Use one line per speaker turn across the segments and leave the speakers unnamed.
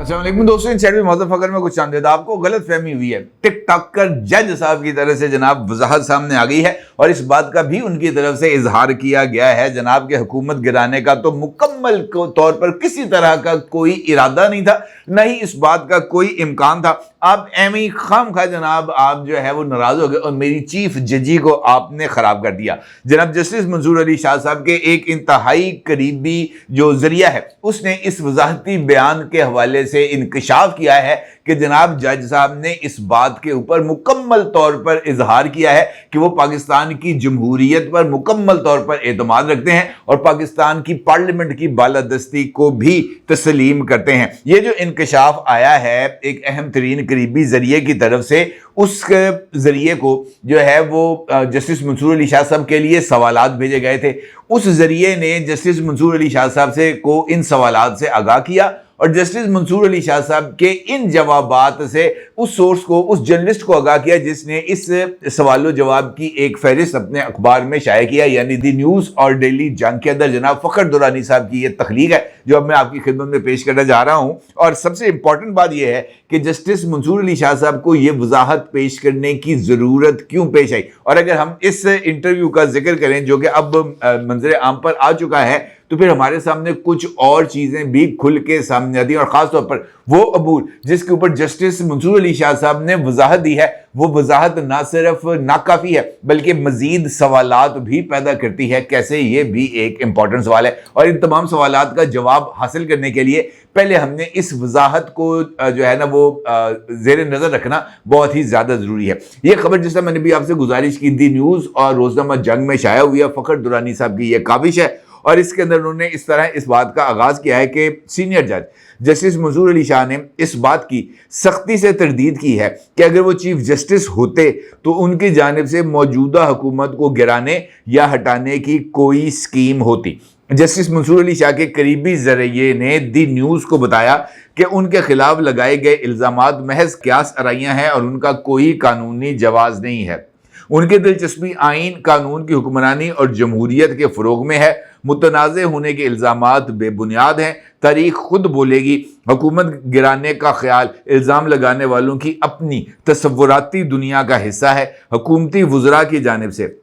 अस्सलाम वालेकुम दोस्तों, इन चैनल में फकर में कुछ चांद आपको गलत फहमी हुई है। टिकटॉक कर जज साहब की तरफ से जनाब वजाहत सामने आ गई है और इस बात का भी उनकी तरफ से इजहार किया गया है जनाब के हुकूमत गिराने का तो मुकम्मल तौर पर किसी तरह का कोई इरादा नहीं था, न ही इस बात का कोई इम्कान था। आप एम ही खाम खा जनाब आप जो है वो नाराज हो गए और मेरी चीफ जजी को आपने खराब कर दिया। जनाब जस्टिस मंसूर अली शाह साहब के एक इंतहाई करीबी जो जरिया है उसने इस वजाहती बयान के हवाले से इंकशाफ किया है कि जनाब जज साहब ने इस बात के ऊपर मुकम्मल तौर पर इजहार किया है कि वो पाकिस्तान की जमहूरियत पर मुकम्मल तौर पर एतमाद रखते हैं और पाकिस्तान की पार्लियामेंट की बालादस्ती को भी तस्लीम करते हैं। ये जो इंकशाफ आया है एक अहम तरीन करीबी जरिए की तरफ से, उस जरिए को जो है वो जस्टिस मंसूर अली शाह साहब के लिए सवालात भेजे गए थे। उस जरिए ने जस्टिस मंसूर अली शाह साहब से को इन सवालात से आगाह किया और जस्टिस मंसूर अली शाह साहब के इन जवाबात से उस सोर्स को, उस जर्नलिस्ट को आगाह किया जिसने इस सवाल जवाब की एक फहरिस्त अपने अखबार में शाया किया, यानी दी न्यूज़ और डेली जंग के अंदर जनाब फ़खर दुरानी साहब की ये तख्लीक है जो अब मैं आपकी खिदमत में पेश करने जा रहा हूँ। और सबसे इंपॉर्टेंट बात यह है कि जस्टिस मंसूर अली शाह साहब को ये वजाहत पेश करने की ज़रूरत क्यों पेश आई। और अगर हम इस इंटरव्यू का जिक्र करें जो कि अब मंजर आम पर आ चुका है तो फिर हमारे सामने कुछ और चीज़ें भी खुल के सामने आती हैं और ख़ास तौर पर वो अबूर जिसके ऊपर जस्टिस मंसूर अली शाह साहब ने वजाहत दी है, वो वजाहत ना सिर्फ नाकाफ़ी है बल्कि मज़ीद सवालात भी पैदा करती है। कैसे, ये भी एक इम्पॉर्टेंट सवाल है और इन तमाम सवालात का जवाब हासिल करने के लिए पहले हमने इस वजाहत को जो है ना वो ज़ेर नज़र रखना बहुत ही ज़्यादा ज़रूरी है। ये खबर जिस तरह मैंने भी आपसे गुजारिश की, दी न्यूज़ और रोज़नामा जंग में शाया हुई है, फ़खर दुरानी साहब की ये काविश है और इसके अंदर उन्होंने इस तरह इस बात का आगाज़ किया है कि सीनियर जज जस्टिस मंसूर अली शाह ने इस बात की सख्ती से तरदीद की है कि अगर वो चीफ जस्टिस होते तो उनकी जानिब से मौजूदा हुकूमत को गिराने या हटाने की कोई स्कीम होती। जस्टिस मंसूर अली शाह के करीबी जरिए ने दी न्यूज़ को बताया कि उनके खिलाफ लगाए गए इल्ज़ामात महज क़यास आराइयाँ हैं और उनका कोई कानूनी जवाज़ नहीं है। उनकी दिलचस्पी आइन, कानून की हुक्मरानी और जमहूरियत के फ़रोग में है। मुतनाज़े होने के इल्ज़ामात बेबुनियाद हैं। तारीख खुद बोलेगी, हुकूमत गिराने का ख्याल इल्ज़ाम लगाने वालों की अपनी तसव्वुराती दुनिया का हिस्सा है। हुकूमती वज़रा की जानिब से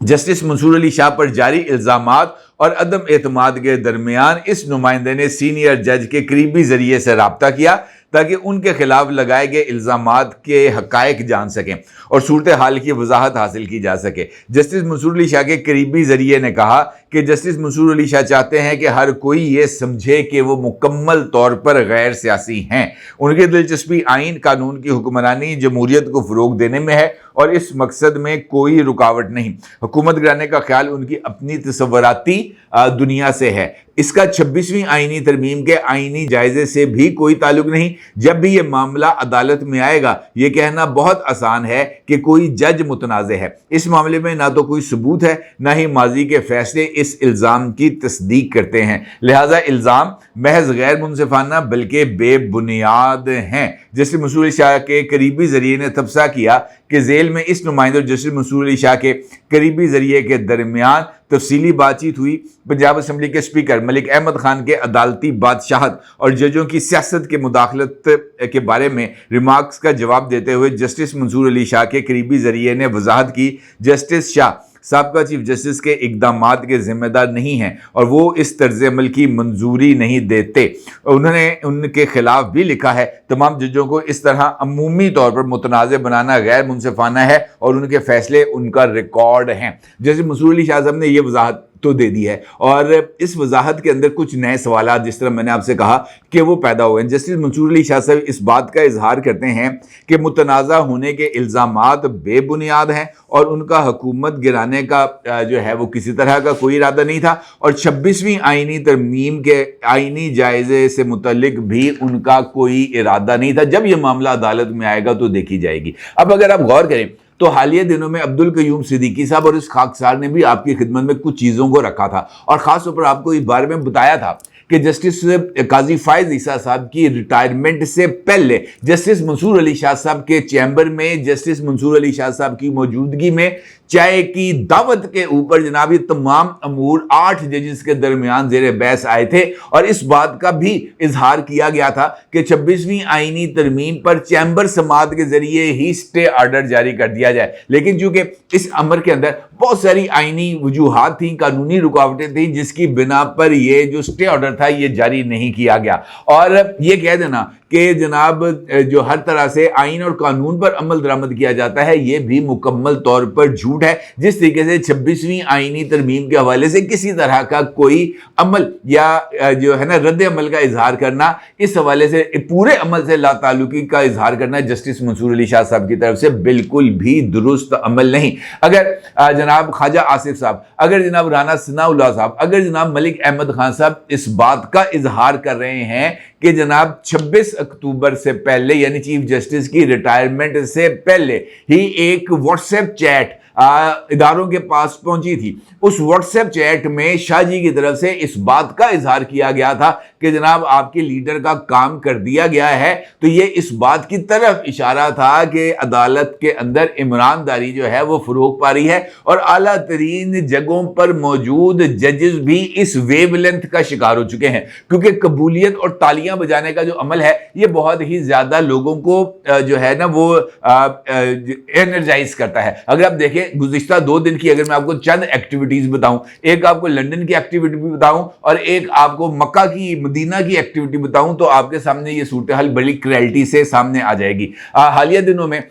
जस्टिस मंसूर अली शाह पर जारी इल्ज़ामात और अदम एतमाद के दरमियान इस नुमाइंदे ने सीनियर जज के करीबी जरिए से राब्ता किया ताकि उनके खिलाफ लगाए गए इल्ज़ामात के हक़ाइक़ जान सकें और सूरत हाल की वजाहत हासिल की जा सके। जस्टिस मंसूर अली शाह के करीबी जरिए ने कहा कि जस्टिस मंसूर अली शाह चाहते हैं कि हर कोई ये समझे कि वो मुकम्मल तौर पर गैर सियासी हैं। उनकी दिलचस्पी आइन, कानून की हुक्मरानी, जमहूरियत को फ़रोग देने में है और इस मकसद में कोई रुकावट नहीं। हुकूमत गिराने का ख्याल उनकी अपनी तसव्वुराती दुनिया से है। इसका 26वीं आइनी तरमीम के आइनी जायजे से भी कोई ताल्लुक नहीं। जब भी ये मामला अदालत में आएगा ये कहना बहुत आसान है कि कोई जज मुतनाज़े है। इस मामले में ना तो कोई सबूत है ना ही माजी के फैसले इस इल्ज़ाम की तस्दीक करते हैं, लिहाजा इल्ज़ाम महज गैर मुनसिफाना बल्कि बेबुनियाद हैं। जस्टिस मंसूर अली शाह के करीबी जरिए ने तबसरा किया कि जेल में इस नुमाइंदे जस्टिस मंसूर अली शाह के करीबी जरिए के दरमियान तफसीली बातचीत हुई। पंजाब असम्बली के स्पीकर मलिक अहमद खान के अदालती बादशाहत और जजों की सियासत के मुदाखलत के बारे में रिमार्क्स का जवाब देते हुए जस्टिस मंसूर अली शाह के करीबी जरिए ने वजाहत की जस्टिस शाह साबका चीफ जस्टिस के इक़दामात के ज़िम्मेदार नहीं हैं और वो इस तर्ज अमल की मंजूरी नहीं देते। उन्होंने उनके खिलाफ भी लिखा है तमाम जजों को इस तरह अमूमी तौर पर मुतनाज़े बनाना गैर मुनसिफाना है और उनके फैसले उनका रिकॉर्ड हैं। जैसे मंसूर अली शाह साहब ने यह वजाहत तो दे दी है और इस वजाहत के अंदर कुछ नए सवाल जिस तरह मैंने आपसे कहा कि वो पैदा हुए हैं। जस्टिस मंसूर अली शाह साहब इस बात का इजहार करते हैं कि मुतनाज़ा होने के इल्ज़ामात बेबुनियाद हैं और उनका हुकूमत गिराने का जो है वो किसी तरह का कोई इरादा नहीं था और 26वीं आइनी तरमीम के आइनी जायजे से मुतल्लिक भी उनका कोई इरादा नहीं था। जब यह मामला अदालत में आएगा तो देखी जाएगी। अब अगर आप गौर करें तो हालिया दिनों में अब्दुल कयूम सिद्दीकी साहब और इस खाकसार ने भी आपकी खिदमत में कुछ चीज़ों को रखा था और ख़ास तौर पर आपको इस बारे में बताया था कि जस्टिस काजी फायज ईसा साहब की रिटायरमेंट से पहले जस्टिस मंसूर अली शाह साहब के चैम्बर में जस्टिस मंसूर अली शाह साहब की मौजूदगी में चाय की दावत के ऊपर जनाब ये तमाम अमूर 8 जजेस के दरमियान जेर बहस आए थे और इस बात का भी इजहार किया गया था कि 26वीं आईनी तरमीम पर चैम्बर समात के जरिए ही स्टे ऑर्डर जारी कर दिया जाए। लेकिन चूंकि इस अमर के अंदर बहुत सारी आईनी वजूहात थी, कानूनी रुकावटें थी, जिसकी बिना पर ये जो स्टे ऑर्डर था ये जारी नहीं किया गया। और ये कह देना कि जनाब जो हर तरह से आइन और कानून पर अमल दरामद किया जाता है ये भी मुकम्मल तौर पर झूठ है। जिस तरीके से 26वीं आईनी तरमीम के हवाले से किसी तरह का कोई अमल या जो है ना रद्द अमल का इजहार करना, इस हवाले से पूरे अमल से लाताल्लुकी का इजहार करना जस्टिस मंसूर अली शाह साहब की तरफ से बिल्कुल भी दुरुस्त अमल नहीं। अगर जनाब ख्वाजा आसिफ साहब, अगर जनाब राना सनाउल्लाह साहब, अगर जनाब मलिक अहमद खान साहब इस बात का इजहार कर रहे हैं कि जनाब 26 अक्टूबर से पहले यानी चीफ जस्टिस की रिटायरमेंट से पहले ही एक व्हाट्सएप चैट इदारों के पास पहुंची थी, उस व्हाट्सएप चैट में शाह जी की तरफ से इस बात का इजहार किया गया था कि जनाब आपके लीडर का काम कर दिया गया है, तो ये इस बात की तरफ इशारा था कि अदालत के अंदर ईमानदारी जो है वो फरोग पा रही है और आला तरीन जगहों पर मौजूद जजेस भी इस वेवलेंथ का शिकार हो चुके हैं। क्योंकि कबूलियत और तालियां बजाने का जो अमल है ये बहुत ही ज्यादा लोगों को जो है ना वो एनर्जाइज करता है। अगर आप देखें गुज़िश्ता 2 दिन की अगर मैं आपको चंद एक्टिविटीज बताऊं, एक आपको लंदन की एक्टिविटी भी बताऊं और एक आपको मक्का की मदीना की एक्टिविटी बताऊं, तो आपके सामने ये सूरत हाल बड़ी क्लैरिटी से सामने आ जाएगी। हालिया दिनों में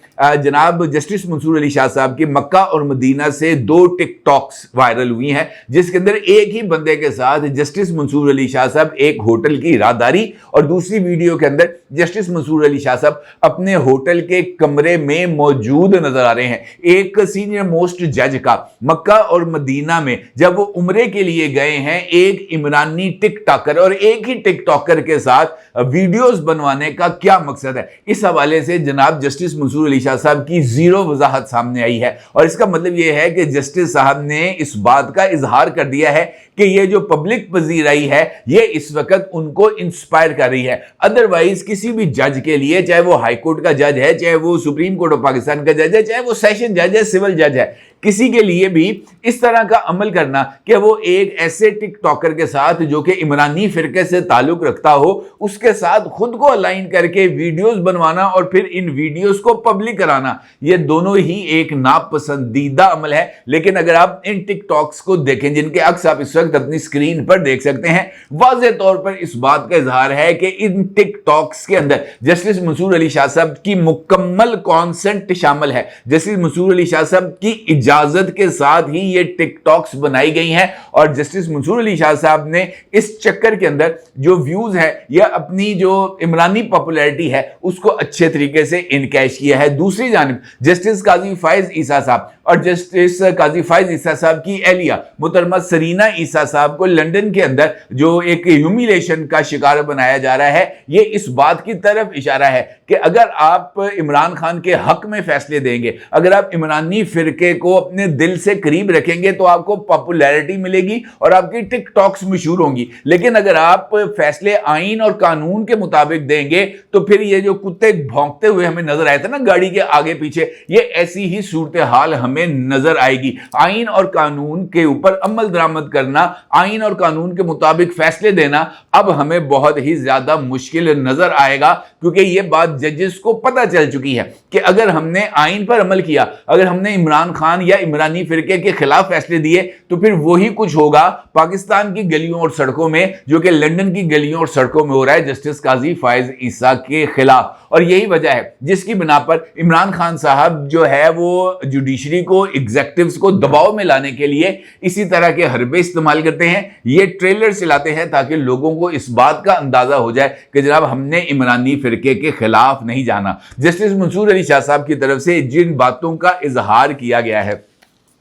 जनाब जस्टिस मंसूर अली शाह साहब की मक्का और मदीना से 2 टिकटॉक्स वायरल हुई हैं, जिसके अंदर एक ही बंदे के साथ जस्टिस मंसूर अली शाह साहब एक होटल की राहदारी और दूसरी वीडियो के अंदर जस्टिस मंसूर अली शाह साहब अपने होटल के कमरे में मौजूद नजर आ रहे हैं। एक सीनियर मोस्ट जज का मक्का और मदीना में जब वो उम्रे के लिए गए हैं एक इमरानी टिकटॉकर और एक ही टिकटॉकर के साथ वीडियोस बनवाने का क्या मकसद है, इस हवाले से जनाब जस्टिस मंसूर अली शाह साहब की जीरो वजाहत सामने आई है। और इसका मतलब यह है कि जस्टिस साहब ने इस बात का इजहार कर दिया है कि ये जो पब्लिक पजीराई है ये इस वक्त उनको इंस्पायर कर रही है। अदरवाइज किसी भी जज के लिए, चाहे वो हाई कोर्ट का जज है, चाहे वो सुप्रीम कोर्ट ऑफ पाकिस्तान का जज है, चाहे वो सेशन जज है, सिविल जज है, किसी के लिए भी इस तरह का अमल करना कि वो एक ऐसे टिकटॉकर के साथ जो कि इमरानी फिरके से ताल्लुक रखता हो उसके साथ खुद को अलाइन करके वीडियोस बनवाना और फिर इन वीडियोस को पब्लिक कराना, ये दोनों ही एक नापसंदीदा अमल है। लेकिन अगर आप इन टिकटॉक्स को देखें जिनके अक्स आप इस वक्त अपनी स्क्रीन पर देख सकते हैं, वाज़ेह तौर पर इस बात का इजहार है कि इन टिकटॉक्स के अंदर जस्टिस मंसूर अली शाह साहब की मुकम्मल कॉन्सेंट शामिल है। जस्टिस मंसूर अली शाह साहब की इजाजत के साथ ही ये टिकटॉक्स बनाई गई हैं और जस्टिस मंसूर अली शाह साहब ने इस चक्कर के अंदर जो व्यूज है या अपनी जो इमरानी पॉपुलैरिटी है उसको अच्छे तरीके से इनकैश किया है। दूसरी जानिब जस्टिस काजी फायज ईसा साहब और जस्टिस काजी फायज ईसा साहब की एहलिया मुहतरमा सरीना ईसा साहब को लंदन के अंदर जो एक ह्यूमिलेशन का शिकार बनाया जा रहा है, ये इस बात की तरफ इशारा है कि अगर आप इमरान खान के हक में फैसले देंगे, अगर आप इमरानी फिरके को अपने दिल से करीब रखेंगे तो आपको पॉपुलैरिटी मिलेगी और आपकी टिकटॉक्स मशहूर होंगी। लेकिन अगर आप फैसले आइन और कानून के मुताबिक देंगे तो फिर ये जो कुत्ते भौंकते हुए हमें नजर आए थे ना गाड़ी के आगे पीछे, ये ऐसी ही सूरत हाल हमें नजर आएगी। आइन और कानून के ऊपर अमल दरामद करना, आइन और कानून के मुताबिक फैसले देना अब हमें बहुत ही ज्यादा मुश्किल नजर आएगा, क्योंकि ये बात जजेस को पता चल चुकी है कि अगर हमने आइन पर अमल किया, अगर हमने इमरान खान या इमरानी फिरके के खिलाफ फैसले दिए तो फिर वही कुछ होगा पाकिस्तान की गलियों और सड़कों में जो कि लंदन की गलियों और सड़कों में हो रहा है जस्टिस काजी फायज ईसा के खिलाफ। और यही वजह है जिसकी बिना पर इमरान खान साहब जो है वो जुडिशरी को, एग्जेक्टिव्स को दबाव में लाने के लिए इसी तरह के हरबे इस्तेमाल करते हैं, ये ट्रेलर चलाते हैं ताकि लोगों को इस बात का अंदाजा हो जाए कि जनाब हमने इमरानी फिरके के खिलाफ नहीं जाना। जस्टिस मंसूर अली शाह साहब की तरफ से जिन बातों का इजहार किया गया है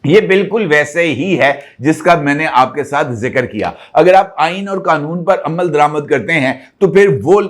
یہ بالکل ویسے ہی ہے جس کا میں نے آپ کے ساتھ ذکر کیا۔ اگر آپ آئین اور قانون پر عمل درآمد کرتے ہیں تو پھر وہ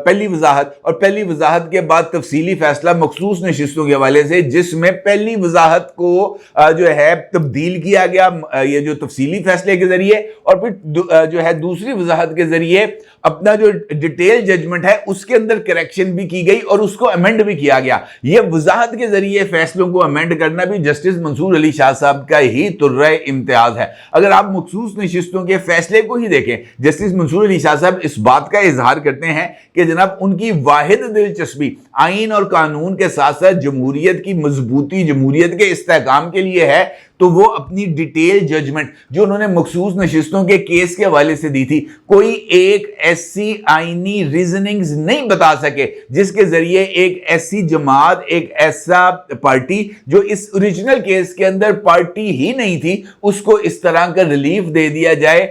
پہلی وضاحت اور پہلی وضاحت کے بعد تفصیلی فیصلہ مخصوص نشستوں کے حوالے سے، جس میں پہلی وضاحت کو جو ہے تبدیل کیا گیا یہ جو تفصیلی فیصلے کے ذریعے، اور پھر جو ہے دوسری وضاحت کے ذریعے اپنا جو ڈیٹیل ججمنٹ ہے اس کے اندر کریکشن بھی کی گئی اور اس کو امینڈ بھی کیا گیا۔ یہ وضاحت کے ذریعے فیصلوں کو امینڈ کرنا بھی جسٹس منصور علی شاہ صاحب کا ہی طرۂ امتیاز ہے۔ اگر آپ مخصوص نشستوں کے فیصلے کو ہی دیکھیں، جسٹس منصور علی شاہ صاحب اس بات کا اظہار کرتے ہیں کہ جناب ان کی واحد دلچسپی آئین اور قانون کے ساتھ ساتھ جمہوریت کی مضبوطی، جمہوریت کے استحکام کے لیے ہے، تو وہ اپنی ڈیٹیل ججمنٹ جو انہوں نے مخصوص نشستوں کے کیس کے حوالے سے دی تھی، کوئی ایک ایسی آئینی ریزننگز نہیں بتا سکے جس کے ذریعے ایک ایسی جماعت، ایک ایسا پارٹی جو اس اوریجنل کیس کے اندر پارٹی ہی نہیں تھی، اس کو اس طرح کا ریلیف دے دیا جائے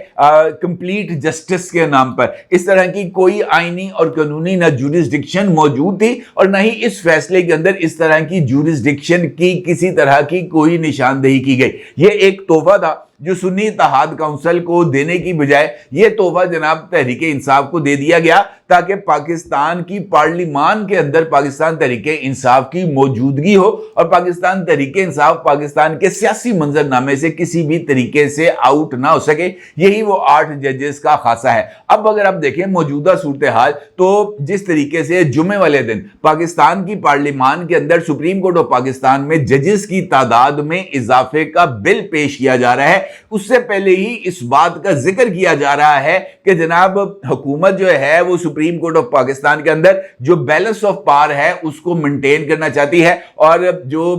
کمپلیٹ جسٹس کے نام پر۔ اس طرح کی کوئی آئینی اور قانونی نہ جورسڈکشن موجود تھی، اور نہ ہی اس فیصلے کے اندر اس طرح کی جورسڈکشن کی کسی طرح کی کوئی نشاندہی کی گئی۔ یہ ایک تحفہ تھا جو سنی اتحاد کونسل کو دینے کی بجائے یہ تحفہ جناب تحریک انصاف کو دے دیا گیا، تاکہ پاکستان کی پارلیمان کے اندر پاکستان تحریک انصاف کی موجودگی ہو، اور پاکستان تحریک انصاف پاکستان کے سیاسی منظرنامے سے کسی بھی طریقے سے آؤٹ نہ ہو سکے۔ یہی وہ 8 ججز کا خاصہ ہے۔ اب اگر آپ دیکھیں موجودہ صورتحال، تو جس طریقے سے جمعے والے دن پاکستان کی پارلیمان کے اندر سپریم کورٹ آف پاکستان میں ججز کی تعداد میں اضافے کا بل پیش کیا جا رہا ہے، اس سے پہلے ہی اس بات کا ذکر کیا جا رہا ہے کہ جناب حکومت جو ہے وہ سپریم کورٹ آف پاکستان کے اندر جو بیلنس آف پاور ہے اس کو مینٹین کرنا چاہتی ہے، اور جو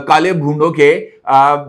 کالے بھونڈوں کے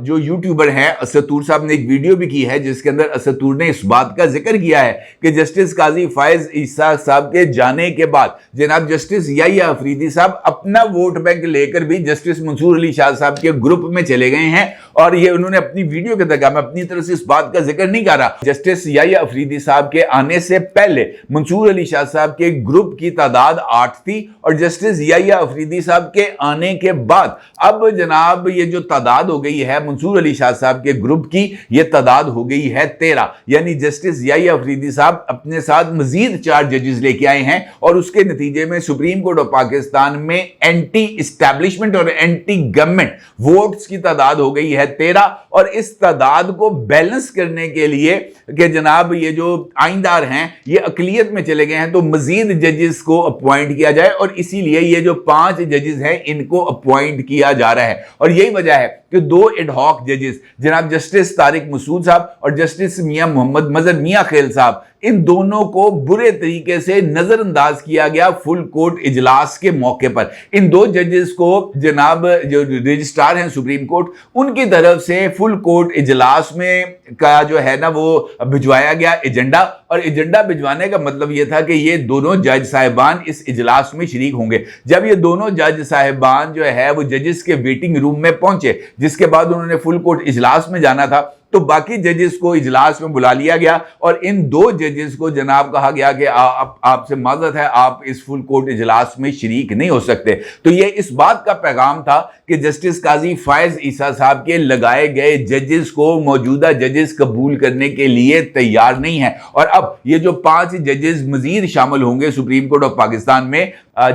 جو یوٹیوبر ہیں، اسطور صاحب نے ایک ویڈیو بھی کی ہے جس کے اندر اسطور نے اس بات کا ذکر کیا ہے کہ جسٹس قاضی فائز عیسیٰ صاحب کے جانے کے بعد جناب جسٹس یحییٰ افریدی صاحب اپنا ووٹ بینک لے کر بھی جسٹس منصور علی شاہ صاحب کے گروپ میں چلے گئے ہیں، اور یہ انہوں نے اپنی ویڈیو کے تک، میں اپنی طرف سے اس بات کا ذکر نہیں کر رہا، جسٹس یحییٰ افریدی صاحب کے آنے سے پہلے منصور علی شاہ صاحب کے گروپ کی تعداد 8 تھی، اور جسٹس یحییٰ افریدی صاحب کے آنے کے بعد اب جناب یہ جو تعداد ہو گئی ہے منصور علی شاہ صاحب کے گروپ کی، یہ تعداد ہو گئی ہے 13۔ یعنی جسٹس یحییٰ افریدی صاحب اپنے ساتھ مزید 4 ججز لے کے آئے ہیں، اور اس کے نتیجے میں سپریم کورٹ آف پاکستان میں اینٹی اسٹیبلشمنٹ اور اینٹی گورنمنٹ ووٹس کی تعداد ہو گئی ہے 13۔ اور اس تعداد کو بیلنس کرنے کے لیے کہ جناب یہ جو آئیندار ہیں یہ اقلیت میں چلے گئے ہیں، تو مزید ججز کو اپوائنٹ کیا جائے، اور اسی لیے یہ جو 5 ججز ہیں ان کو اپوائنٹ کیا جا رہا ہے۔ اور یہی وجہ ہے کہ 2 ایڈ ہاک ججز جناب جسٹس طارق مسعود صاحب اور جسٹس میاں محمد مظہر میاں خیل صاحب، ان دونوں کو برے طریقے سے نظر انداز کیا گیا فل کورٹ اجلاس کے موقع پر۔ ان 2 ججز کو جناب جو رجسٹرار ہیں سپریم کورٹ، ان کی طرف سے فل کورٹ اجلاس میں کا جو ہے نا وہ بھجوایا گیا ایجنڈا، اور ایجنڈا بھجوانے کا مطلب یہ تھا کہ یہ دونوں جج صاحبان اس اجلاس میں شریک ہوں گے۔ جب یہ دونوں جج صاحبان جو ہے وہ ججز کے ویٹنگ روم میں پہنچے، جس کے بعد انہوں نے فل کورٹ اجلاس میں جانا تھا، تو باقی ججز کو اجلاس میں بلا لیا گیا، اور ان 2 ججز کو جناب کہا گیا کہ آپ سے معذرت ہے، آپ اس فل کورٹ اجلاس میں شریک نہیں ہو سکتے۔ تو یہ اس بات کا پیغام تھا کہ جسٹس قاضی فائز عیسیٰ صاحب کے لگائے گئے ججز کو موجودہ ججز قبول کرنے کے لیے تیار نہیں ہے، اور اب یہ جو 5 ججز مزید شامل ہوں گے سپریم کورٹ آف پاکستان میں،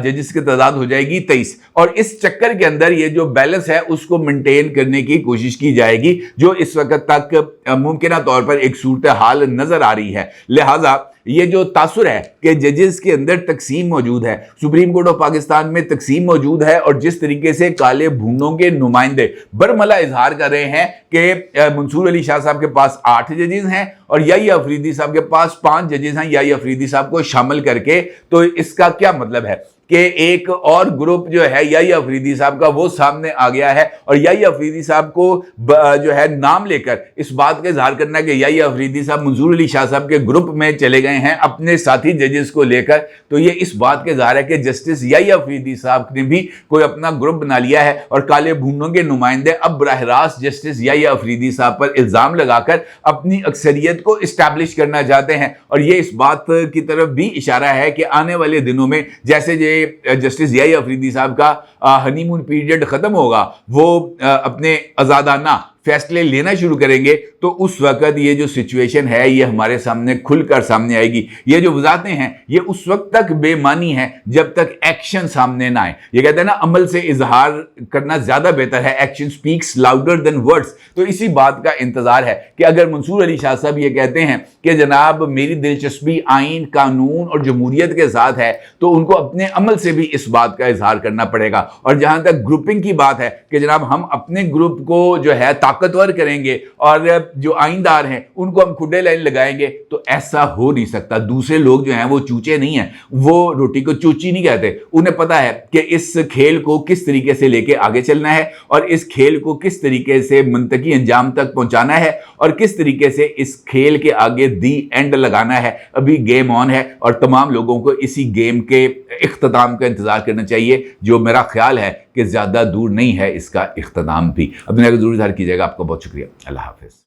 ججز کی تعداد ہو جائے گی 23، اور اس چکر کے اندر یہ جو بیلنس ہے اس کو مینٹین کرنے کی کوشش کی جائے گی، جو اس وقت تک ممکنہ طور پر ایک صورتحال نظر آ رہی ہے۔ لہٰذا یہ جو تاثر ہے کہ ججز کے اندر تقسیم موجود ہے، سپریم کورٹ آف پاکستان میں تقسیم موجود ہے، اور جس طریقے سے کالے بھونوں کے نمائندے برملا اظہار کر رہے ہیں کہ منصور علی شاہ صاحب کے پاس 8 ججز ہیں اور یحییٰ افریدی صاحب کے پاس 5 ججز ہیں یحییٰ افریدی صاحب کو شامل کر کے، تو اس کا کیا مطلب ہے کہ ایک اور گروپ جو ہے یحییٰ افریدی صاحب کا وہ سامنے آ گیا ہے، اور یحییٰ افریدی صاحب کو جو ہے نام لے کر اس بات کا اظہار کرنا کہ یحییٰ افریدی صاحب منصور علی شاہ صاحب کے گروپ میں چلے گئے ہیں اپنے ساتھی ججز کو لے کر، تو یہ اس بات کا اظہار ہے کہ جسٹس یحییٰ افریدی صاحب نے بھی کوئی اپنا گروپ بنا لیا ہے، اور کالے بھونوں کے نمائندے اب براہ راست جسٹس یحییٰ افریدی صاحب پر الزام لگا کر اپنی اکثریت کو اسٹیبلش کرنا چاہتے ہیں۔ اور یہ اس بات کی طرف بھی اشارہ ہے کہ آنے والے دنوں میں جیسے جسٹس یحییٰ افریدی صاحب کا ہنی مون پیریڈ ختم ہوگا، وہ اپنے آزادانہ फैसले लेना शुरू करेंगे तो उस वक्त ये जो सिचुएशन है ये हमारे सामने खुलकर सामने आएगी। ये जो वजाहतें हैं ये उस वक्त तक बेमानी है जब तक एक्शन सामने ना आए। ये कहते हैं ना, अमल से इजहार करना ज्यादा बेहतर है, action speaks louder than words. तो इसी बात का इंतजार है कि अगर मंसूर अली शाह साहब ये कहते हैं कि जनाब मेरी दिलचस्पी आइन, कानून और जमहूरियत के साथ है, तो उनको अपने अमल से भी इस बात का इजहार करना पड़ेगा। और जहां तक ग्रुपिंग की बात है कि जनाब हम अपने ग्रुप को जो है ताकतवर करेंगे और जो आइनदार हैं उनको हम खुडे लाइन लगाएंगे, तो ऐसा हो नहीं सकता। दूसरे लोग जो हैं वो चूचे नहीं हैं, वो रोटी को चूची नहीं कहते। उन्हें पता है कि इस खेल को किस तरीके से लेके आगे चलना है और इस खेल को किस तरीके से मुंतकी अंजाम तक पहुंचाना है और किस तरीके से इस खेल के आगे दी एंड लगाना है। अभी गेम ऑन है और तमाम लोगों को इसी गेम के इख्तिताम का इंतजार करना चाहिए, जो मेरा ख्याल है कि ज्यादा दूर नहीं है इसका इख्तिताम भी। अपने जरूर इज़हार कीजिएगा। आपका बहुत शुक्रिया। अल्लाह हाफिज।